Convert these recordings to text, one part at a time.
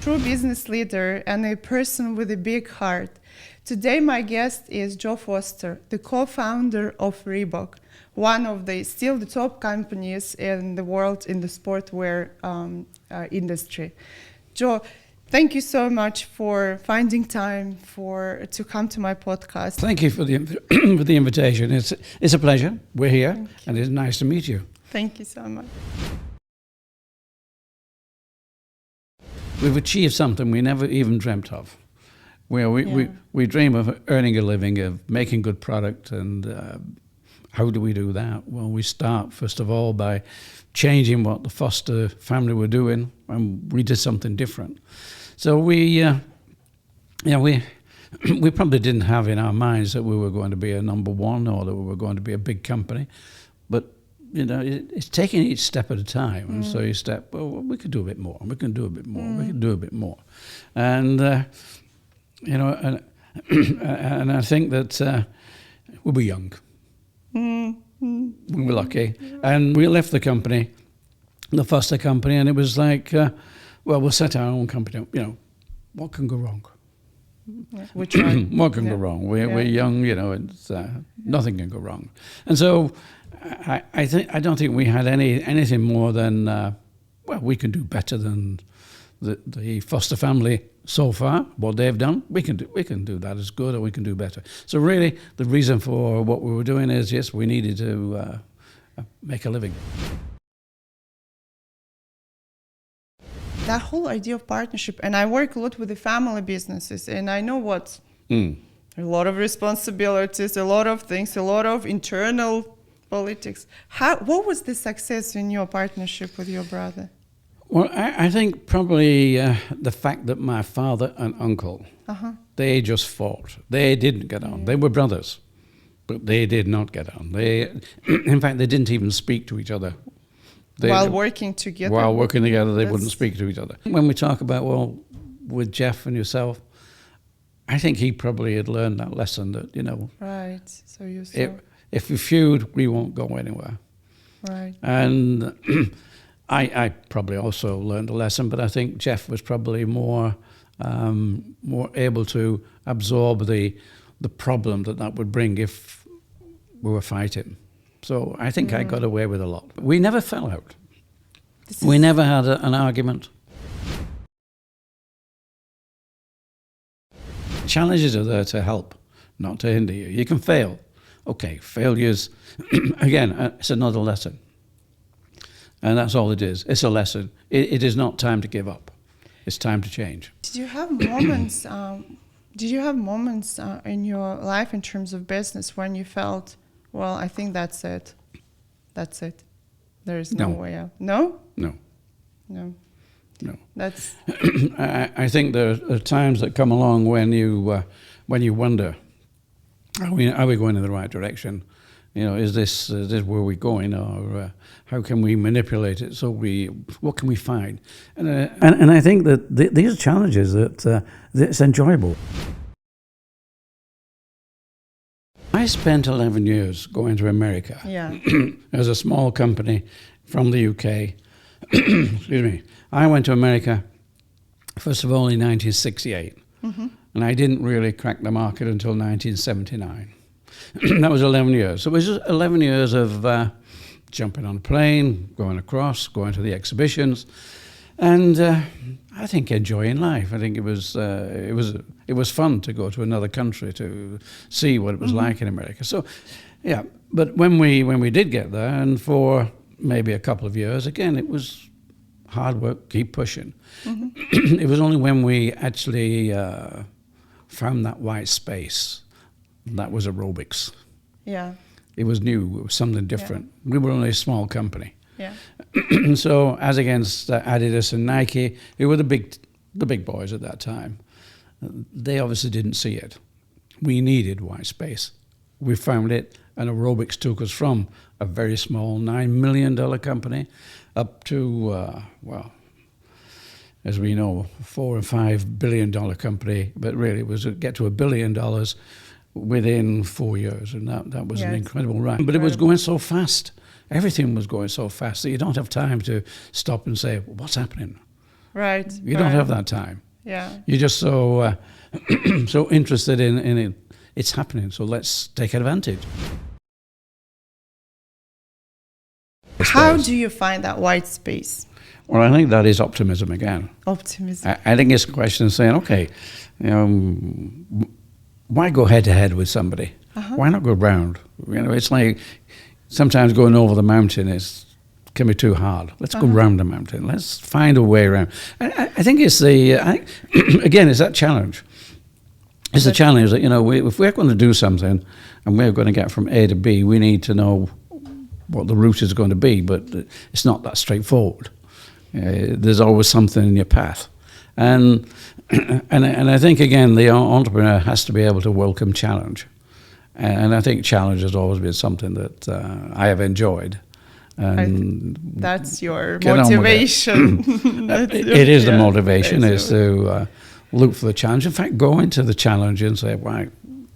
true business leader and a person with a big heart. Today my guest is Joe Foster, the co-founder of Reebok, one of the still the top companies in the world in the sportswear industry. Joe, thank you so much for finding time to come to my podcast. Thank you for the invitation. It's a pleasure. We're here, and it's nice to meet you. Thank you so much. We've achieved something we never even dreamt of. Where we dream of earning a living, of making good product, and how do we do that? Well, we start first of all by changing what the Foster family were doing, and we did something different. So we probably didn't have in our minds that we were going to be a number one or that we were going to be a big company, but it's taking each step at a time. And so you step, well, we could do a bit more, we can do a bit more, we can do a bit more. And, and I think that we were young. We were lucky. And we left the company, the Foster company, and it was like, well, we'll set our own company up. What can go wrong? What can go wrong? We're young, it's, nothing can go wrong. And so I don't think we had anything more than, well, we can do better than the Foster family so far. What they've done, we can do that as good, or we can do better. So really, the reason for what we were doing is, yes, we needed to make a living. That whole idea of partnership, and I work a lot with the family businesses, and I know what a lot of responsibilities, a lot of things, a lot of internal politics. What was the success in your partnership with your brother? Well, I think probably the fact that my father and uncle, they just fought. They didn't get on. They were brothers, but they did not get on. In fact, they didn't even speak to each other. While working together? While working together, they wouldn't speak to each other. When we talk about, well, with Jeff and yourself, I think he probably had learned that lesson that, Right, so you saw. If we feud, we won't go anywhere. Right. And I probably also learned a lesson, but I think Jeff was probably more able to absorb the problem that would bring if we were fighting. So I think I got away with a lot. We never fell out. We never had an argument. Challenges are there to help, not to hinder you. You can fail. Okay, failures, again, it's another lesson. And that's all it is. It's a lesson. It is not time to give up. It's time to change. Did you have moments? In your life in terms of business when you felt, well, I think that's it. That's it. There is no way out. No? No. No. No. That's. I think there are times that come along when you wonder, are we going in the right direction? Is this where we're going, or how can we manipulate it? So what can we find? And I think that these are challenges that it's enjoyable. I spent 11 years going to America as a small company from the UK. Excuse me. I went to America, first of all, in 1968. And I didn't really crack the market until 1979. That was 11 years. So it was just 11 years of jumping on a plane, going across, going to the exhibitions, and I think enjoying life. I think it was fun to go to another country to see what it was like in America. So, yeah. But when we did get there, and for maybe a couple of years, again, it was hard work, keep pushing. It was only when we actually found that white space that was aerobics. Yeah. It was new. It was something different. Yeah. We were only a small company. Yeah. So as against Adidas and Nike, who were the big boys at that time, they obviously didn't see it. We needed white space. We found it, and aerobics took us from a very small $9 million company up to, well, as we know, $4 or $5 billion company. But really, it was to get to $1 billion within 4 years, and that was an incredible ride. But it was going so fast. Everything was going so fast that you don't have time to stop and say, what's happening? Right. You don't have that time. Yeah. You're just so so interested in it. It's happening, so let's take advantage. How do you find that white space? Well, I think that is optimism again. Optimism. I think it's a question of saying, okay, why go head to head with somebody? Why not go round? It's like sometimes going over the mountain can be too hard. Let's go round the mountain. Let's find a way around. I think it's again, it's that challenge. It's the challenge that, if we're going to do something and we're going to get from A to B, we need to know what the route is going to be, but it's not that straightforward. There's always something in your path. And I think, again, the entrepreneur has to be able to welcome challenge. And I think challenge has always been something that I have enjoyed. And that's your motivation. It is the motivation, is to look for the challenge. In fact, go into the challenge and say, "Why?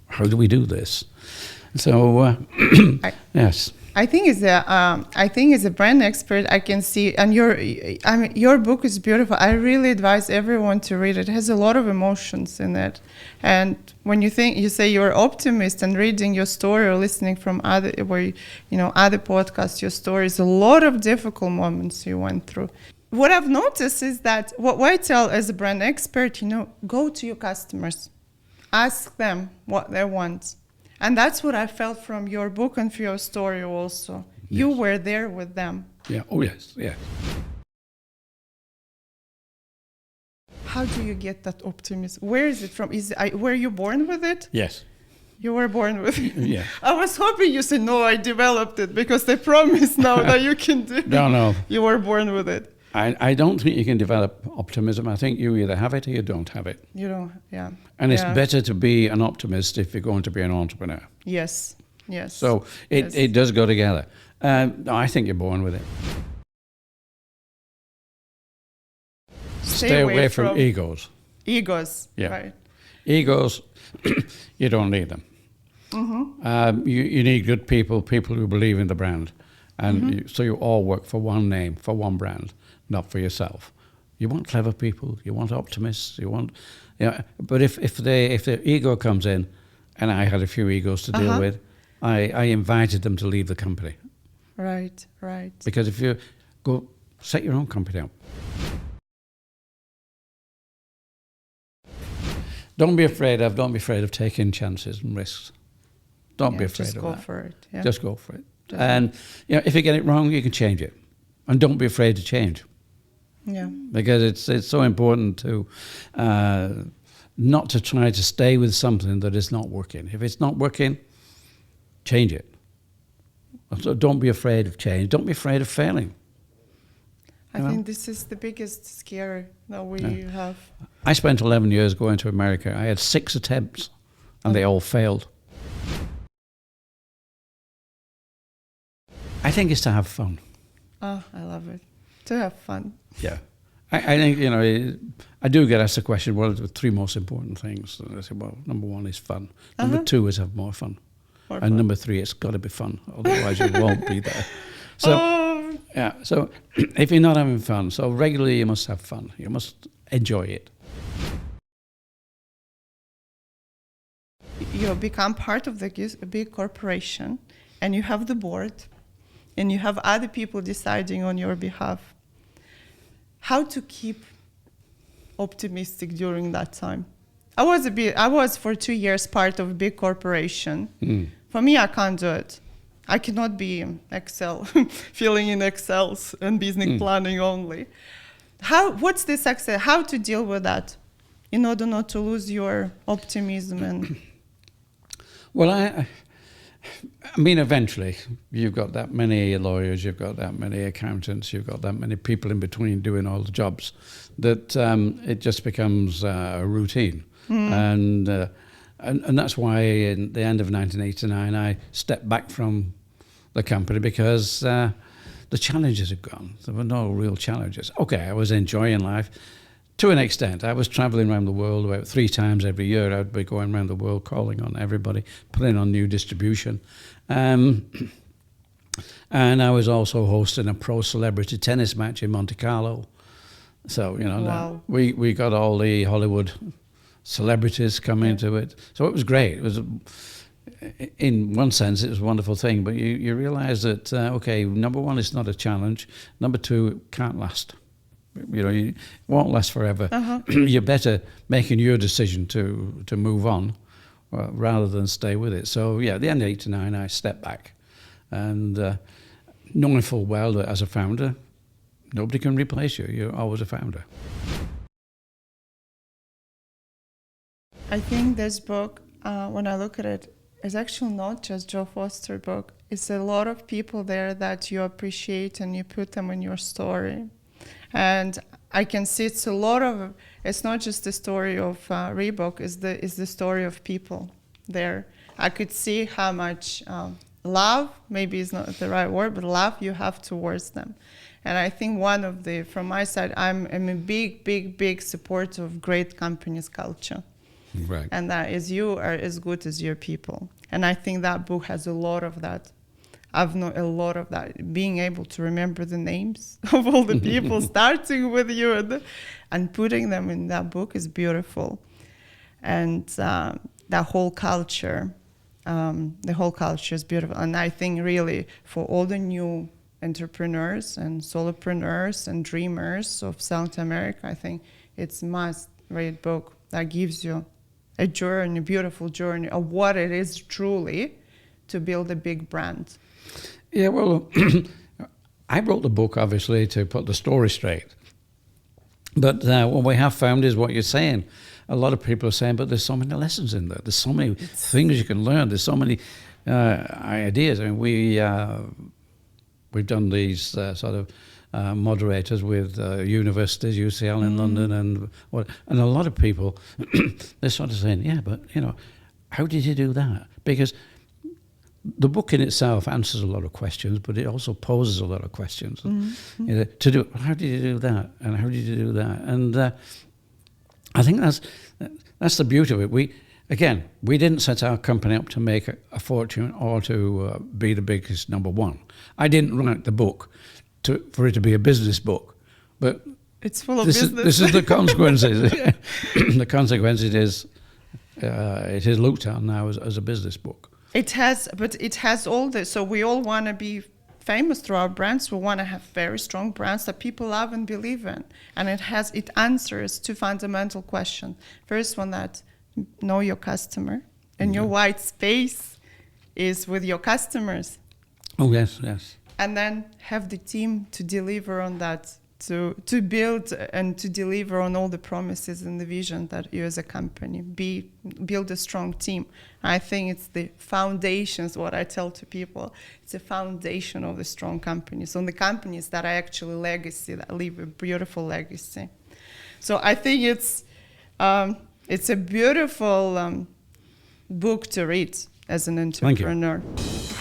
How do we do this?" So, yes. I think as a brand expert, I can see, and your book is beautiful. I really advise everyone to read it. It has a lot of emotions in it. And when you say you're optimist, and reading your story or listening from other podcasts, your stories, a lot of difficult moments you went through. What I've noticed is that what I tell as a brand expert, go to your customers, ask them what they want. And that's what I felt from your book and from your story also. Yes. You were there with them. Yeah. Oh, yes. Yeah. How do you get that optimism? Where is it from? Were you born with it? Yes. You were born with it? Yeah. I was hoping you said, no, I developed it, because they promise now that you can do it. No. You were born with it. I don't think you can develop optimism. I think you either have it or you don't have it. You don't, yeah. And it's better to be an optimist if you're going to be an entrepreneur. Yes. So it does go together. I think you're born with it. Stay away from egos. Egos, yeah. Right. Egos, you don't need them. Mm-hmm. You need good people who believe in the brand. And so you all work for one name, for one brand, not for yourself. You want clever people, you want optimists, but if their ego comes in, and I had a few egos to deal with, I invited them to leave the company. Right. Because if you go set your own company up. Don't be afraid of taking chances and risks. Don't be afraid of that. Just go for it. Yeah. Just go for it. And if you get it wrong, you can change it, and don't be afraid to change. Yeah. Because it's so important to not to try to stay with something that is not working. If it's not working, change it. So don't be afraid of change. Don't be afraid of failing. I think this is the biggest scare that we have. I spent 11 years going to America. I had 6 attempts, and they all failed. I think it's to have fun. Oh, I love it. To have fun. Yeah. I think, I do get asked the question, what are the 3 most important things? And I say, well, number 1 is fun. Number 2 is have more fun. And number 3, it's got to be fun. Otherwise, you won't be there. So, so if you're not having fun, so regularly you must have fun. You must enjoy it. You become part of the big corporation, and you have the board, and you have other people deciding on your behalf. How to keep optimistic during that time? I was for 2 years part of a big corporation. For me, I can't do it. I cannot be Excel, filling in Excels and business planning only. What's the success? How to deal with that in order not to lose your optimism? And well, I mean, eventually, you've got that many lawyers, you've got that many accountants, you've got that many people in between doing all the jobs that it just becomes a routine. And that's why in the end of 1989, I stepped back from the company because the challenges had gone. There were no real challenges. Okay, I was enjoying life to an extent. I was traveling around the world about 3 times every year. I would be going around the world calling on everybody, putting on new distribution. And I was also hosting a pro celebrity tennis match in Monte Carlo. So, you know, Wow. we got all the Hollywood celebrities coming to it. So it was great. It was, in one sense, it was a wonderful thing. But you realize that, okay, number one, it's not a challenge. Number two, it can't last. You know, it won't last forever. You're better making your decision to move on rather than stay with it. So, yeah, at the end of 89, I stepped back. And knowing full well that as a founder, nobody can replace you. You're always a founder. I think this book, when I look at it, is actually not just Joe Foster book. It's a lot of people there that you appreciate and you put them in your story. And I can see it's a lot of, it's not just the story of Reebok, it's the story of people there. I could see how much love, maybe is not the right word, but love you have towards them. And I think one of the, from my side, I'm a big supporter of great companies culture. Right. And that is you are as good as your people. And I think that book has a lot of that. I've known a lot of that, being able to remember the names of all the people, starting with you and putting them in that book is beautiful. And that whole culture, is beautiful. And I think really for all the new entrepreneurs and solopreneurs and dreamers of South America, I think it's a must-read book that gives you a journey, a beautiful journey of what it is truly to build a big brand. Yeah, well, I wrote the book, obviously, to put the story straight. But what we have found is what you're saying. A lot of people are saying, but there's so many lessons in there. There's so many things you can learn. There's so many ideas. I mean, we've done these sort of moderators with universities, UCL in London, and a lot of people, they're sort of saying, yeah, but, you know, how did you do that? Because the book in itself answers a lot of questions, but it also poses a lot of questions. Mm-hmm. You know, how did you do that? And how did you do that? And I think that's the beauty of it. We didn't set our company up to make a fortune or to be the biggest number one. I didn't write the book for it to be a business book, but it's full of business. This is the consequences. The consequence it is looked at now as a business book. It has all this. So we all want to be famous through our brands. We want to have very strong brands that people love and believe in. And it answers two fundamental questions. First one, that know your customer, and your white space is with your customers. Oh, yes. And then have the team to deliver on that, to build and to deliver on all the promises and the vision that you as a company build a strong team. I think it's the foundations, what I tell to people, it's a foundation of the strong companies, on the companies that are actually legacy, that leave a beautiful legacy. So I think it's a beautiful book to read as an entrepreneur. Thank you.